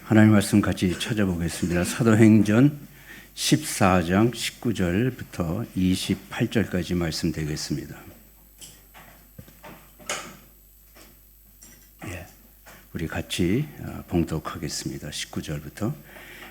하나님 말씀 같이 찾아보겠습니다. 사도행전 14장 19절부터 28절까지 말씀 되겠습니다. 우리 같이 봉독하겠습니다. 19절부터.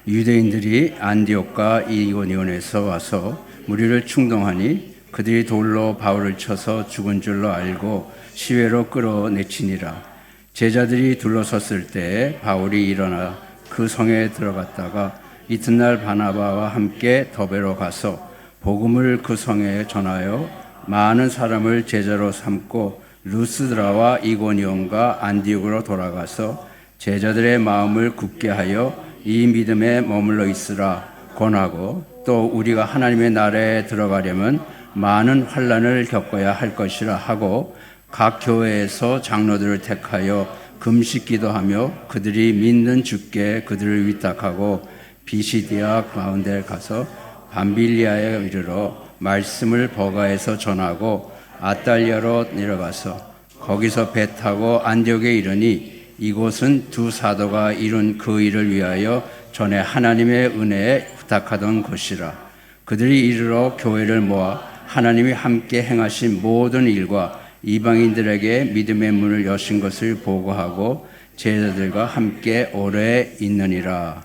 유대인들이 안디옥과 이고니온에서 와서 무리를 충동하니 그들이 돌로 바울을 쳐서 죽은 줄로 알고 시외로 끌어내치니라. 제자들이 둘러섰을 때 바울이 일어나 그 성에 들어갔다가 이튿날 바나바와 함께 더베로 가서 복음을 그 성에 전하여 많은 사람을 제자로 삼고 루스드라와 이고니온과 안디옥으로 돌아가서 제자들의 마음을 굳게 하여 이 믿음에 머물러 있으라 권하고, 또 우리가 하나님의 나라에 들어가려면 많은 환난을 겪어야 할 것이라 하고, 각 교회에서 장로들을 택하여 금식 기도하며 그들이 믿는 주께 그들을 위탁하고 비시디아 가운데 가서 밤빌리아에 이르러 말씀을 버가에서 전하고 아달리아로 내려가서 거기서 배 타고 안디옥에 이르니, 이곳은 두 사도가 이룬 그 일을 위하여 전에 하나님의 은혜에 부탁하던 곳이라. 그들이 이르러 교회를 모아 하나님이 함께 행하신 모든 일과 이방인들에게 믿음의 문을 여신 것을 보고하고 제자들과 함께 오래 있느니라.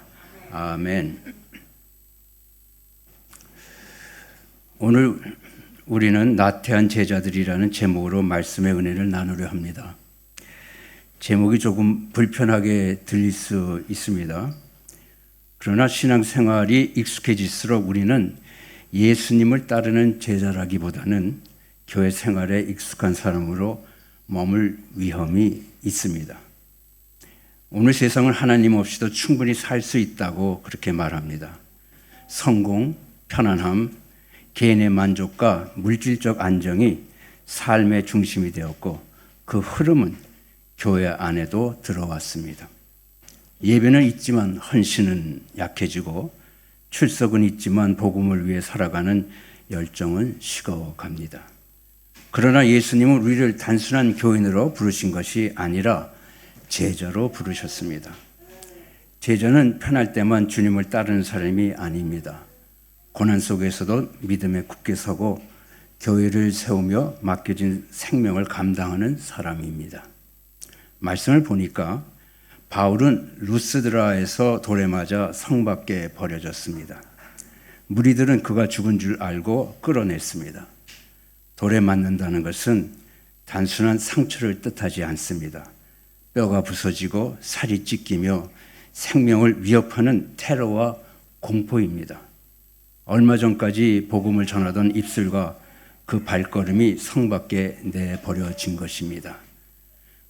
아멘. 오늘 우리는 나태한 제자들이라는 제목으로 말씀의 은혜를 나누려 합니다. 제목이 조금 불편하게 들릴 수 있습니다. 그러나 신앙생활이 익숙해질수록 우리는 예수님을 따르는 제자라기보다는 교회 생활에 익숙한 사람으로 머물 위험이 있습니다. 오늘 세상은 하나님 없이도 충분히 살 수 있다고 그렇게 말합니다. 성공, 편안함, 개인의 만족과 물질적 안정이 삶의 중심이 되었고, 그 흐름은 교회 안에도 들어왔습니다. 예배는 있지만 헌신은 약해지고, 출석은 있지만 복음을 위해 살아가는 열정은 식어갑니다. 그러나 예수님은 우리를 단순한 교인으로 부르신 것이 아니라 제자로 부르셨습니다. 제자는 편할 때만 주님을 따르는 사람이 아닙니다. 고난 속에서도 믿음에 굳게 서고 교회를 세우며 맡겨진 생명을 감당하는 사람입니다. 말씀을 보니까 바울은 루스드라에서 돌에 맞아 성 밖에 버려졌습니다. 무리들은 그가 죽은 줄 알고 끌어냈습니다. 돌에 맞는다는 것은 단순한 상처를 뜻하지 않습니다. 뼈가 부서지고 살이 찢기며 생명을 위협하는 테러와 공포입니다. 얼마 전까지 복음을 전하던 입술과 그 발걸음이 성 밖에 내버려진 것입니다.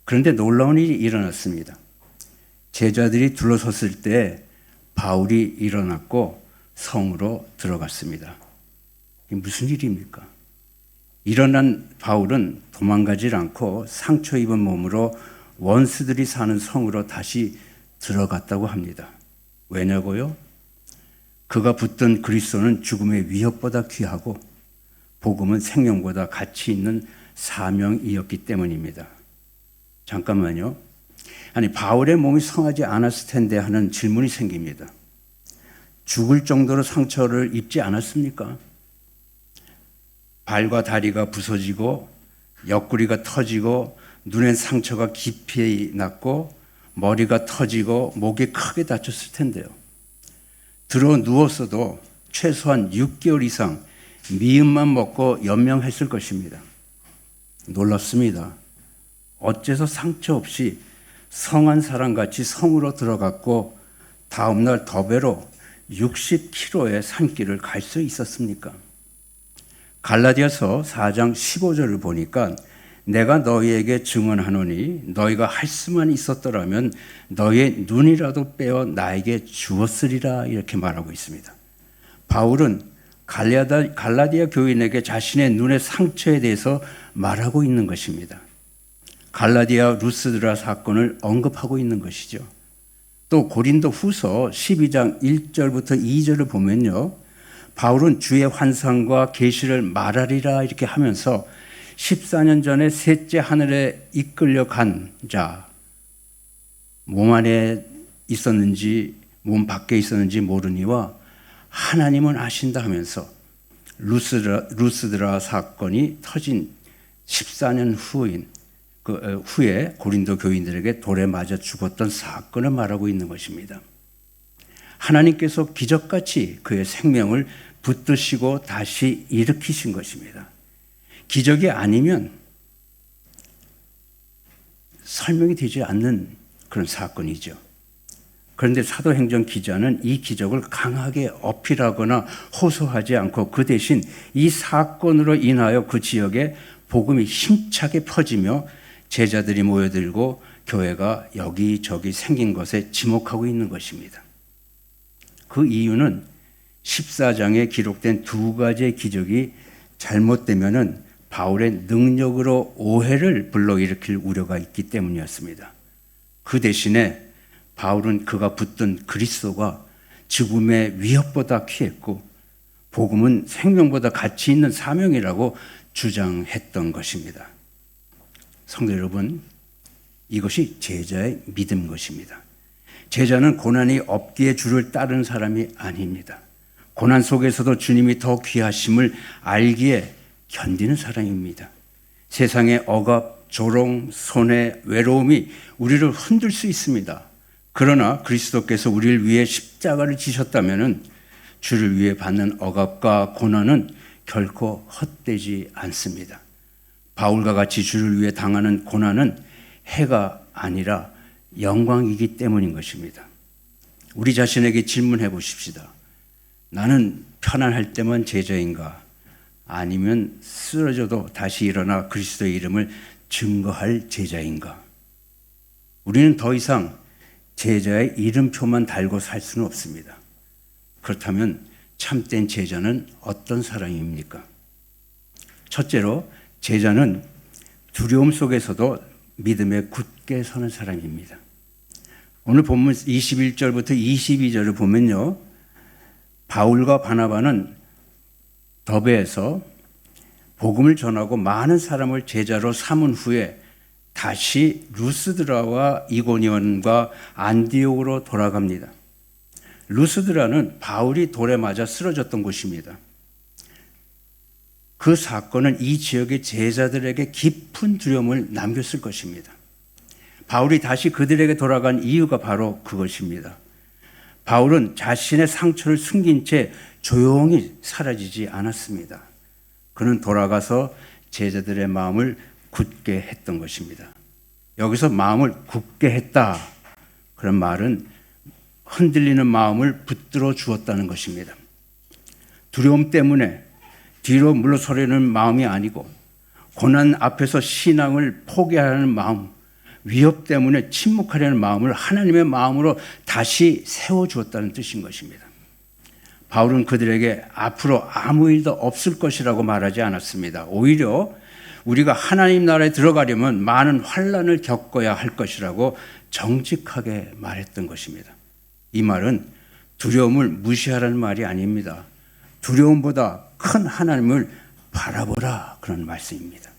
그런데 놀라운 일이 일어났습니다. 제자들이 둘러섰을 때 바울이 일어났고 성으로 들어갔습니다. 이게 무슨 일입니까? 일어난 바울은 도망가질 않고 상처 입은 몸으로 원수들이 사는 성으로 다시 들어갔다고 합니다. 왜냐고요? 그가 붙든 그리스도는 죽음의 위협보다 귀하고 복음은 생명보다 가치 있는 사명이었기 때문입니다. 잠깐만요. 아니, 바울의 몸이 성하지 않았을 텐데 하는 질문이 생깁니다. 죽을 정도로 상처를 입지 않았습니까? 발과 다리가 부서지고 옆구리가 터지고 눈엔 상처가 깊이 났고 머리가 터지고 목이 크게 다쳤을 텐데요. 들어 누웠어도 최소한 6개월 이상 미음만 먹고 연명했을 것입니다. 놀랍습니다. 어째서 상처 없이 성한 사람같이 성으로 들어갔고 다음날 더베로 60km의 산길을 갈 수 있었습니까? 갈라디아서 4장 15절을 보니까 내가 너희에게 증언하노니 너희가 할 수만 있었더라면 너희의 눈이라도 빼어 나에게 주었으리라, 이렇게 말하고 있습니다. 바울은 갈라디아 교인에게 자신의 눈의 상처에 대해서 말하고 있는 것입니다. 갈라디아 루스드라 사건을 언급하고 있는 것이죠. 또 고린도 후서 12장 1절부터 2절을 보면요, 바울은 주의 환상과 계시를 말하리라 이렇게 하면서 14년 전에 셋째 하늘에 이끌려 간 자, 몸 안에 있었는지 몸 밖에 있었는지 모르니와 하나님은 아신다 하면서 루스드라 사건이 터진 14년 후에 고린도 교인들에게 돌에 맞아 죽었던 사건을 말하고 있는 것입니다. 하나님께서 기적같이 그의 생명을 붙드시고 다시 일으키신 것입니다. 기적이 아니면 설명이 되지 않는 그런 사건이죠. 그런데 사도행전 기자는 이 기적을 강하게 어필하거나 호소하지 않고 그 대신 이 사건으로 인하여 그 지역에 복음이 힘차게 퍼지며 제자들이 모여들고 교회가 여기저기 생긴 것에 지목하고 있는 것입니다. 그 이유는 14장에 기록된 두 가지의 기적이 잘못되면은 바울의 능력으로 오해를 불러일으킬 우려가 있기 때문이었습니다. 그 대신에 바울은 그가 붙든 그리스도가 죽음의 위협보다 귀했고 복음은 생명보다 가치 있는 사명이라고 주장했던 것입니다. 성도 여러분, 이것이 제자의 믿음 것입니다. 제자는 고난이 없기에 주를 따르는 사람이 아닙니다. 고난 속에서도 주님이 더 귀하심을 알기에 견디는 사람입니다. 세상의 억압, 조롱, 손해, 외로움이 우리를 흔들 수 있습니다. 그러나 그리스도께서 우리를 위해 십자가를 지셨다면 주를 위해 받는 억압과 고난은 결코 헛되지 않습니다. 바울과 같이 주를 위해 당하는 고난은 해가 아니라 영광이기 때문인 것입니다. 우리 자신에게 질문해 보십시다. 나는 편안할 때만 제자인가? 아니면 쓰러져도 다시 일어나 그리스도의 이름을 증거할 제자인가? 우리는 더 이상 제자의 이름표만 달고 살 수는 없습니다. 그렇다면 참된 제자는 어떤 사람입니까? 첫째로 제자는 두려움 속에서도 믿음에 굳게 서는 사람입니다. 오늘 본문 21절부터 22절을 보면요, 바울과 바나바는 더베에서 복음을 전하고 많은 사람을 제자로 삼은 후에 다시 루스드라와 이고니온과 안디옥으로 돌아갑니다. 루스드라는 바울이 돌에 맞아 쓰러졌던 곳입니다. 그 사건은 이 지역의 제자들에게 깊은 두려움을 남겼을 것입니다. 바울이 다시 그들에게 돌아간 이유가 바로 그것입니다. 바울은 자신의 상처를 숨긴 채 조용히 사라지지 않았습니다. 그는 돌아가서 제자들의 마음을 굳게 했던 것입니다. 여기서 마음을 굳게 했다, 그런 말은 흔들리는 마음을 붙들어 주었다는 것입니다. 두려움 때문에 뒤로 물러서려는 마음이 아니고 고난 앞에서 신앙을 포기하려는 마음, 위협 때문에 침묵하려는 마음을 하나님의 마음으로 다시 세워주었다는 뜻인 것입니다. 바울은 그들에게 앞으로 아무 일도 없을 것이라고 말하지 않았습니다. 오히려 우리가 하나님 나라에 들어가려면 많은 환난을 겪어야 할 것이라고 정직하게 말했던 것입니다. 이 말은 두려움을 무시하라는 말이 아닙니다. 두려움보다 큰 하나님을 바라보라, 그런 말씀입니다.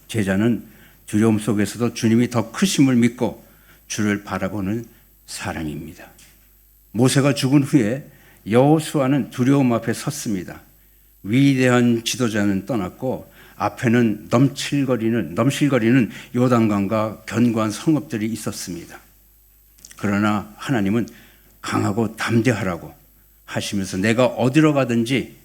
제자는 두려움 속에서도 주님이 더 크심을 믿고 주를 바라보는 사람입니다. 모세가 죽은 후에 여호수아는 두려움 앞에 섰습니다. 위대한 지도자는 떠났고 앞에는 넘실거리는 요단강과 견고한 성읍들이 있었습니다. 그러나 하나님은 강하고 담대하라고 하시면서 내가 어디로 가든지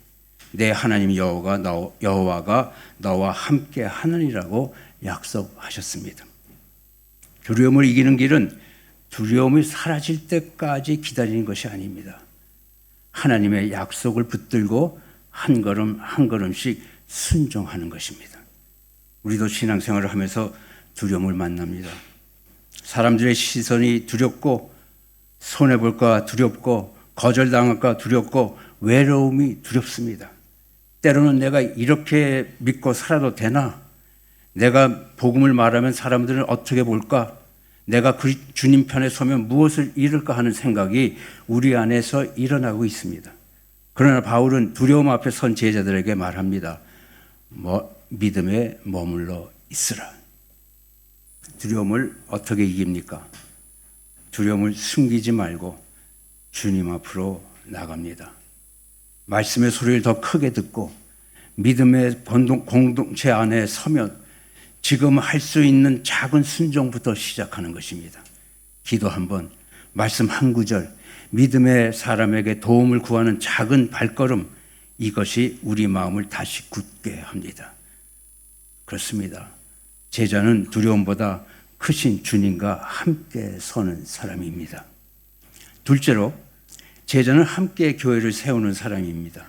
내 하나님 여호와가 너와 함께 하느니라고 약속하셨습니다. 두려움을 이기는 길은 두려움이 사라질 때까지 기다리는 것이 아닙니다. 하나님의 약속을 붙들고 한 걸음 한 걸음씩 순종하는 것입니다. 우리도 신앙생활을 하면서 두려움을 만납니다. 사람들의 시선이 두렵고 손해볼까 두렵고 거절당할까 두렵고 외로움이 두렵습니다. 때로는 내가 이렇게 믿고 살아도 되나? 내가 복음을 말하면 사람들은 어떻게 볼까? 내가 주님 편에 서면 무엇을 잃을까 하는 생각이 우리 안에서 일어나고 있습니다. 그러나 바울은 두려움 앞에 선 제자들에게 말합니다. 믿음에 머물러 있으라. 두려움을 어떻게 이깁니까? 두려움을 숨기지 말고 주님 앞으로 나갑니다. 말씀의 소리를 더 크게 듣고 믿음의 공동체 안에 서면 지금 할 수 있는 작은 순종부터 시작하는 것입니다. 기도 한 번, 말씀 한 구절, 믿음의 사람에게 도움을 구하는 작은 발걸음, 이것이 우리 마음을 다시 굳게 합니다. 그렇습니다. 제자는 두려움보다 크신 주님과 함께 서는 사람입니다. 둘째로 제자는 함께 교회를 세우는 사람입니다.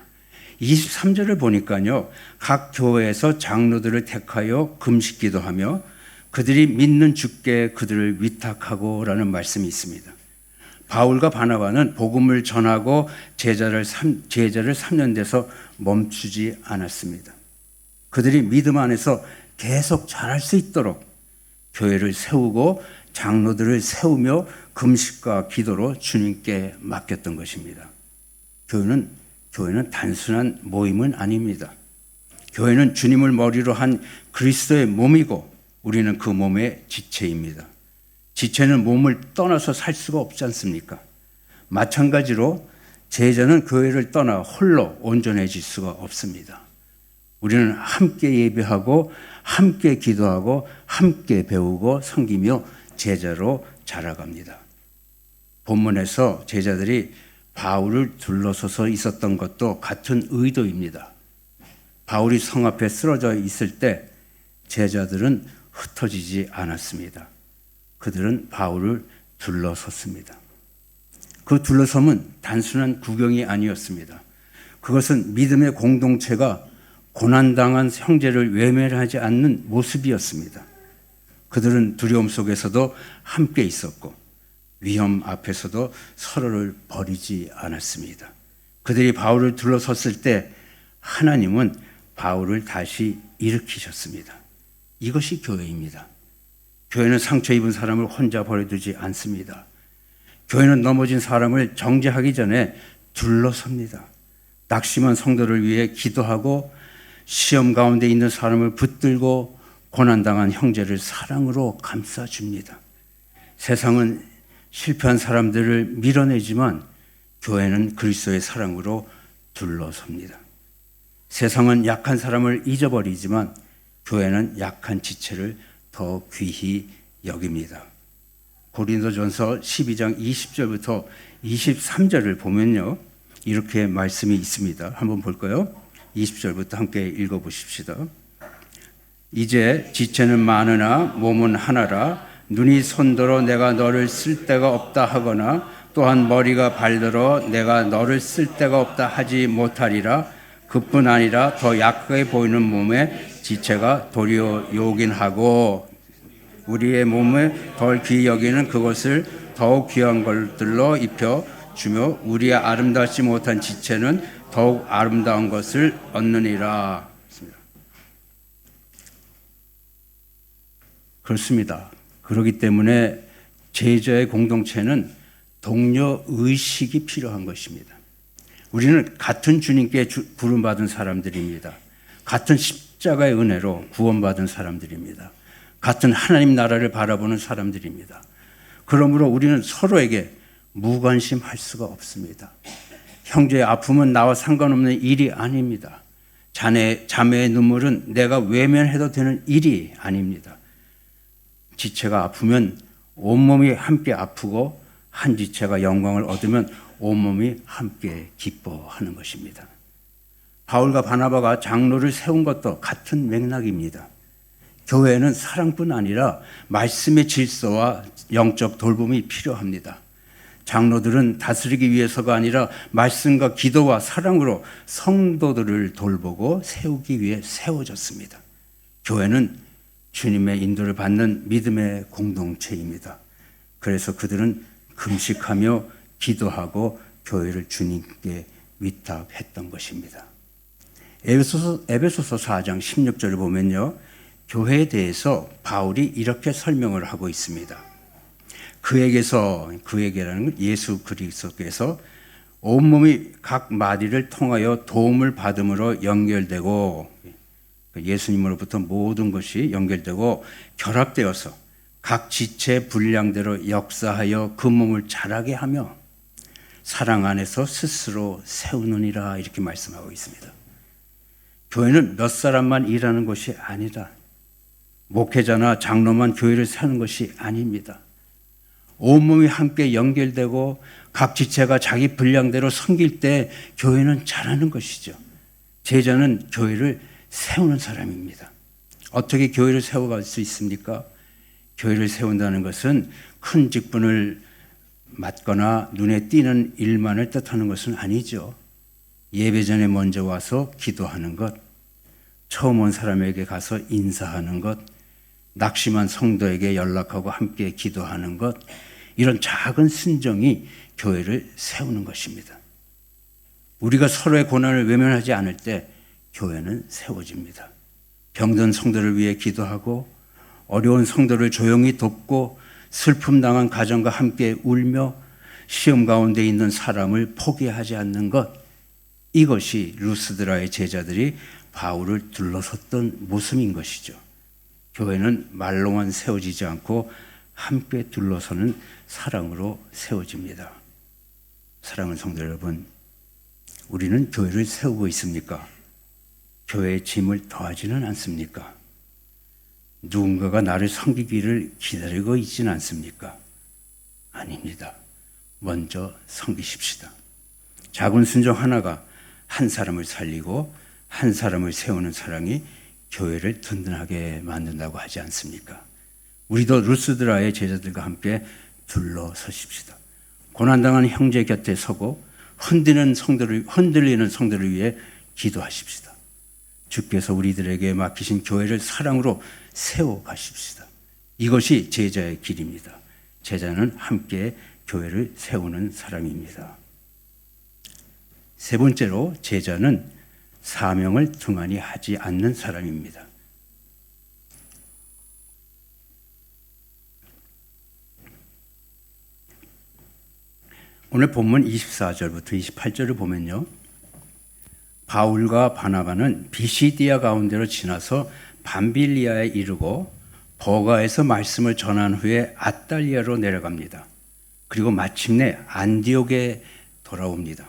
23절을 보니까요, 각 교회에서 장로들을 택하여 금식 기도하며 그들이 믿는 주께 그들을 위탁하고 라는 말씀이 있습니다. 바울과 바나바는 복음을 전하고 제자를 3년 돼서 멈추지 않았습니다. 그들이 믿음 안에서 계속 자랄 수 있도록 교회를 세우고 장로들을 세우며 금식과 기도로 주님께 맡겼던 것입니다. 교회는 단순한 모임은 아닙니다. 교회는 주님을 머리로 한 그리스도의 몸이고 우리는 그 몸의 지체입니다. 지체는 몸을 떠나서 살 수가 없지 않습니까? 마찬가지로 제자는 교회를 떠나 홀로 온전해질 수가 없습니다. 우리는 함께 예배하고 함께 기도하고 함께 배우고 섬기며 제자로 자라갑니다. 본문에서 제자들이 바울을 둘러서서 있었던 것도 같은 의도입니다. 바울이 성 앞에 쓰러져 있을 때 제자들은 흩어지지 않았습니다. 그들은 바울을 둘러섰습니다. 그 둘러섬은 단순한 구경이 아니었습니다. 그것은 믿음의 공동체가 고난당한 형제를 외면하지 않는 모습이었습니다. 그들은 두려움 속에서도 함께 있었고 위험 앞에서도 서로를 버리지 않았습니다. 그들이 바울을 둘러섰을 때 하나님은 바울을 다시 일으키셨습니다. 이것이 교회입니다. 교회는 상처 입은 사람을 혼자 버려두지 않습니다. 교회는 넘어진 사람을 정죄하기 전에 둘러섭니다. 낙심한 성도를 위해 기도하고 시험 가운데 있는 사람을 붙들고 고난당한 형제를 사랑으로 감싸줍니다. 세상은 실패한 사람들을 밀어내지만 교회는 그리스도의 사랑으로 둘러섭니다. 세상은 약한 사람을 잊어버리지만 교회는 약한 지체를 더 귀히 여깁니다. 고린도전서 12장 20절부터 23절을 보면요, 이렇게 말씀이 있습니다. 한번 볼까요? 20절부터 함께 읽어보십시다. 이제 지체는 많으나 몸은 하나라. 눈이 손들어 내가 너를 쓸 데가 없다 하거나 또한 머리가 발들어 내가 너를 쓸 데가 없다 하지 못하리라. 그뿐 아니라 더 약하게 보이는 몸에 지체가 도리어 요긴하고 우리의 몸에 덜 귀히 여기는 그것을 더욱 귀한 것들로 입혀 주며 우리의 아름답지 못한 지체는 더욱 아름다운 것을 얻느니라. 그렇습니다. 그렇기 때문에 제자의 공동체는 동료 의식이 필요한 것입니다. 우리는 같은 주님께 부름받은 사람들입니다. 같은 십자가의 은혜로 구원받은 사람들입니다. 같은 하나님 나라를 바라보는 사람들입니다. 그러므로 우리는 서로에게 무관심할 수가 없습니다. 형제의 아픔은 나와 상관없는 일이 아닙니다. 자매의 눈물은 내가 외면해도 되는 일이 아닙니다. 지체가 아프면 온몸이 함께 아프고 한 지체가 영광을 얻으면 온몸이 함께 기뻐하는 것입니다. 바울과 바나바가 장로를 세운 것도 같은 맥락입니다. 교회에는 사랑뿐 아니라 말씀의 질서와 영적 돌봄이 필요합니다. 장로들은 다스리기 위해서가 아니라 말씀과 기도와 사랑으로 성도들을 돌보고 세우기 위해 세워졌습니다. 교회는 주님의 인도를 받는 믿음의 공동체입니다. 그래서 그들은 금식하며 기도하고 교회를 주님께 위탁했던 것입니다. 에베소서 4장 16절을 보면요, 교회에 대해서 바울이 이렇게 설명을 하고 있습니다. 그에게라는 건 예수 그리스도께서 온몸이 각 마디를 통하여 도움을 받음으로 연결되고 예수님으로부터 모든 것이 연결되고 결합되어서 각 지체 분량대로 역사하여 그 몸을 자라게 하며 사랑 안에서 스스로 세우느니라 이렇게 말씀하고 있습니다. 교회는 몇 사람만 일하는 것이 아니다. 목회자나 장로만 교회를 세우는 것이 아닙니다. 온몸이 함께 연결되고 각 지체가 자기 분량대로 섬길 때 교회는 자라는 것이죠. 제자는 교회를 세우는 사람입니다. 어떻게 교회를 세워갈 수 있습니까? 교회를 세운다는 것은 큰 직분을 맡거나 눈에 띄는 일만을 뜻하는 것은 아니죠. 예배 전에 먼저 와서 기도하는 것, 처음 온 사람에게 가서 인사하는 것, 낙심한 성도에게 연락하고 함께 기도하는 것, 이런 작은 순종이 교회를 세우는 것입니다. 우리가 서로의 고난을 외면하지 않을 때 교회는 세워집니다. 병든 성도를 위해 기도하고 어려운 성도를 조용히 돕고 슬픔 당한 가정과 함께 울며 시험 가운데 있는 사람을 포기하지 않는 것, 이것이 루스드라의 제자들이 바울을 둘러섰던 모습인 것이죠. 교회는 말로만 세워지지 않고 함께 둘러서는 사랑으로 세워집니다. 사랑하는 성도 여러분, 우리는 교회를 세우고 있습니까? 교회의 짐을 더하지는 않습니까? 누군가가 나를 섬기기를 기다리고 있지는 않습니까? 아닙니다. 먼저 섬기십시다. 작은 순종 하나가 한 사람을 살리고 한 사람을 세우는 사랑이 교회를 든든하게 만든다고 하지 않습니까? 우리도 루스드라의 제자들과 함께 둘러서십시다. 고난당한 형제 곁에 서고 흔들리는 성도를 위해 기도하십시다. 주께서 우리들에게 맡기신 교회를 사랑으로 세워가십시다. 이것이 제자의 길입니다. 제자는 함께 교회를 세우는 사람입니다. 세 번째로 제자는 사명을 등한히 하지 않는 사람입니다. 오늘 본문 24절부터 28절을 보면요, 바울과 바나바는 비시디아 가운데로 지나서 밤빌리아에 이르고 버가에서 말씀을 전한 후에 아달리아로 내려갑니다. 그리고 마침내 안디옥에 돌아옵니다.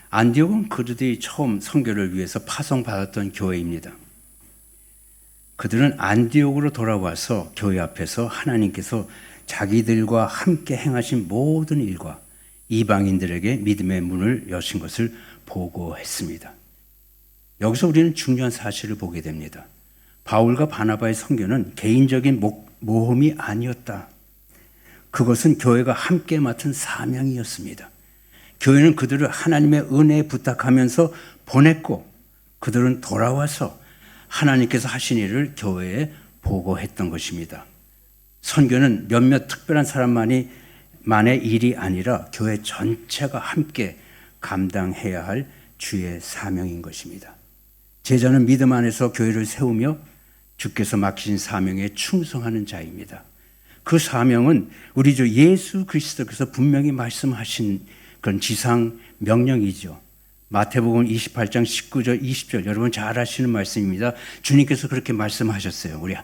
안디옥은 그들이 처음 선교를 위해서 파송받았던 교회입니다. 그들은 안디옥으로 돌아와서 교회 앞에서 하나님께서 자기들과 함께 행하신 모든 일과 이방인들에게 믿음의 문을 여신 것을 보고했습니다. 여기서 우리는 중요한 사실을 보게 됩니다. 바울과 바나바의 선교는 개인적인 모험이 아니었다. 그것은 교회가 함께 맡은 사명이었습니다. 교회는 그들을 하나님의 은혜에 부탁하면서 보냈고 그들은 돌아와서 하나님께서 하신 일을 교회에 보고했던 것입니다. 선교는 몇몇 특별한 사람만의 일이 아니라 교회 전체가 함께 감당해야 할 주의 사명인 것입니다. 제자는 믿음 안에서 교회를 세우며 주께서 맡기신 사명에 충성하는 자입니다. 그 사명은 우리 주 예수 그리스도께서 분명히 말씀하신 그런 지상 명령이죠. 마태복음 28장 19절 20절 여러분 잘 아시는 말씀입니다. 주님께서 그렇게 말씀하셨어요. 우리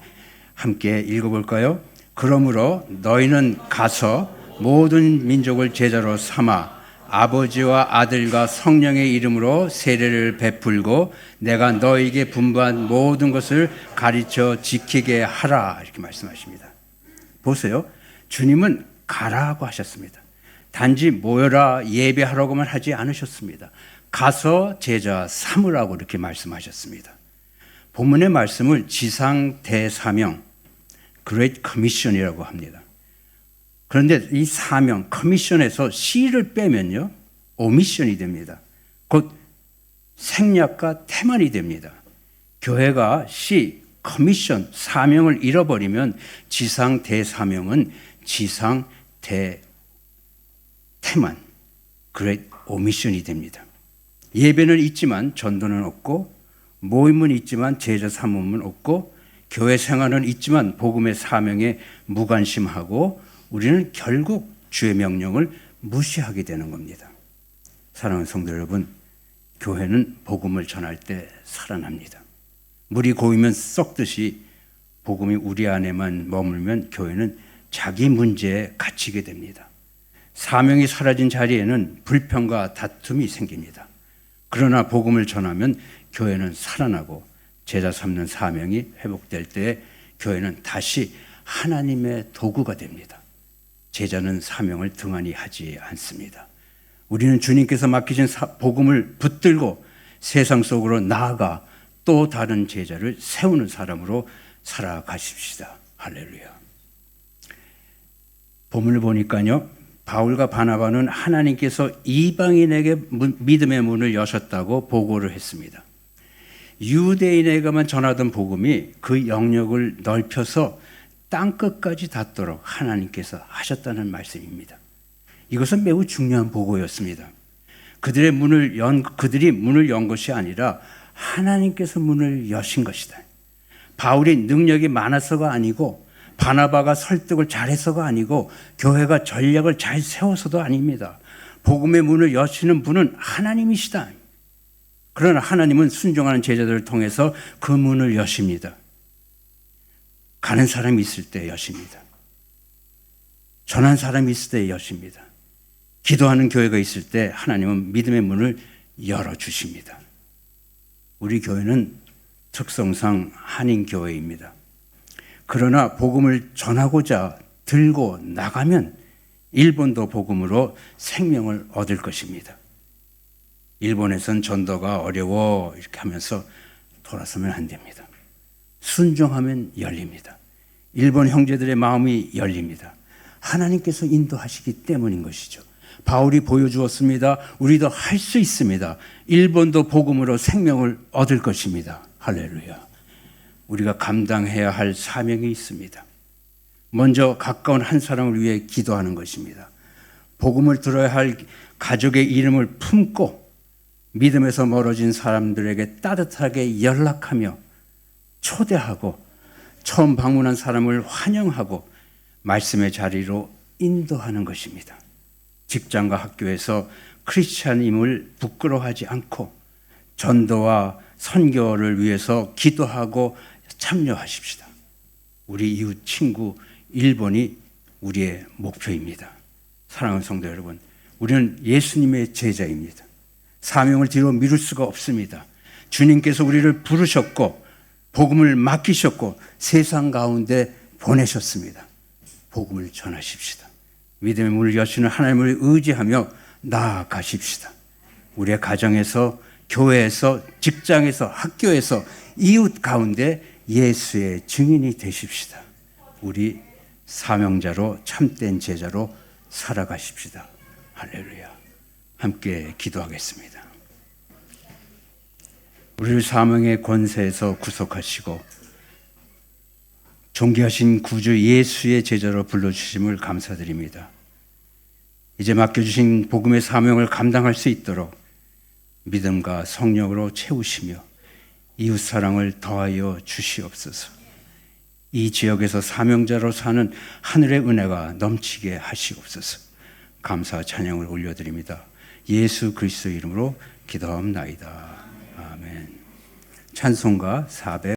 함께 읽어볼까요? 그러므로 너희는 가서 모든 민족을 제자로 삼아 아버지와 아들과 성령의 이름으로 세례를 베풀고 내가 너희에게 분부한 모든 것을 가르쳐 지키게 하라 이렇게 말씀하십니다. 보세요. 주님은 가라고 하셨습니다. 단지 모여라 예배하라고만 하지 않으셨습니다. 가서 제자 삼으라고 이렇게 말씀하셨습니다. 본문의 말씀을 지상 대사명 Great Commission이라고 합니다. 그런데 이 사명 커미션에서 C를 빼면요 오미션이 됩니다. 곧 생략과 태만이 됩니다. 교회가 C 커미션 사명을 잃어버리면 지상 대사명은 지상 대태만 Great 오미션이 됩니다. 예배는 있지만 전도는 없고 모임은 있지만 제자 삼음은 없고 교회 생활은 있지만 복음의 사명에 무관심하고 우리는 결국 주의 명령을 무시하게 되는 겁니다. 사랑하는 성도 여러분, 교회는 복음을 전할 때 살아납니다. 물이 고이면 썩듯이 복음이 우리 안에만 머물면 교회는 자기 문제에 갇히게 됩니다. 사명이 사라진 자리에는 불평과 다툼이 생깁니다. 그러나 복음을 전하면 교회는 살아나고 제자 삼는 사명이 회복될 때 교회는 다시 하나님의 도구가 됩니다. 제자는 사명을 등한히 하지 않습니다. 우리는 주님께서 맡기신 복음을 붙들고 세상 속으로 나아가 또 다른 제자를 세우는 사람으로 살아가십시다. 할렐루야. 본문을 보니까요, 바울과 바나바는 하나님께서 이방인에게 믿음의 문을 여셨다고 보고를 했습니다. 유대인에게만 전하던 복음이 그 영역을 넓혀서 땅끝까지 닿도록 하나님께서 하셨다는 말씀입니다. 이것은 매우 중요한 보고였습니다. 그들이 문을 연 것이 아니라 하나님께서 문을 여신 것이다. 바울이 능력이 많아서가 아니고 바나바가 설득을 잘해서가 아니고 교회가 전략을 잘 세워서도 아닙니다. 복음의 문을 여시는 분은 하나님이시다. 그러나 하나님은 순종하는 제자들을 통해서 그 문을 여십니다. 가는 사람이 있을 때 여십니다. 전한 사람이 있을 때 여십니다. 기도하는 교회가 있을 때 하나님은 믿음의 문을 열어주십니다. 우리 교회는 특성상 한인교회입니다. 그러나 복음을 전하고자 들고 나가면 일본도 복음으로 생명을 얻을 것입니다. 일본에선 전도가 어려워 이렇게 하면서 돌아서면 안 됩니다. 순종하면 열립니다. 일본 형제들의 마음이 열립니다. 하나님께서 인도하시기 때문인 것이죠. 바울이 보여주었습니다. 우리도 할 수 있습니다. 일본도 복음으로 생명을 얻을 것입니다. 할렐루야. 우리가 감당해야 할 사명이 있습니다. 먼저 가까운 한 사람을 위해 기도하는 것입니다. 복음을 들어야 할 가족의 이름을 품고 믿음에서 멀어진 사람들에게 따뜻하게 연락하며 초대하고 처음 방문한 사람을 환영하고 말씀의 자리로 인도하는 것입니다. 직장과 학교에서 크리스찬임을 부끄러워하지 않고 전도와 선교를 위해서 기도하고 참여하십시다. 우리 이웃 친구 일본이 우리의 목표입니다. 사랑하는 성도 여러분, 우리는 예수님의 제자입니다. 사명을 뒤로 미룰 수가 없습니다. 주님께서 우리를 부르셨고 복음을 맡기셨고 세상 가운데 보내셨습니다. 복음을 전하십시다. 믿음의 문을 여시는 하나님을 의지하며 나아가십시다. 우리의 가정에서, 교회에서, 직장에서, 학교에서, 이웃 가운데 예수의 증인이 되십시다. 우리 사명자로 참된 제자로 살아가십시다. 할렐루야. 함께 기도하겠습니다. 우리를 사명의 권세에서 구속하시고 존귀하신 구주 예수의 제자로 불러주심을 감사드립니다. 이제 맡겨주신 복음의 사명을 감당할 수 있도록 믿음과 성령으로 채우시며 이웃사랑을 더하여 주시옵소서. 이 지역에서 사명자로 사는 하늘의 은혜가 넘치게 하시옵소서. 감사와 찬양을 올려드립니다. 예수 그리스도 이름으로 기도하옵나이다. 아멘. 찬송가 400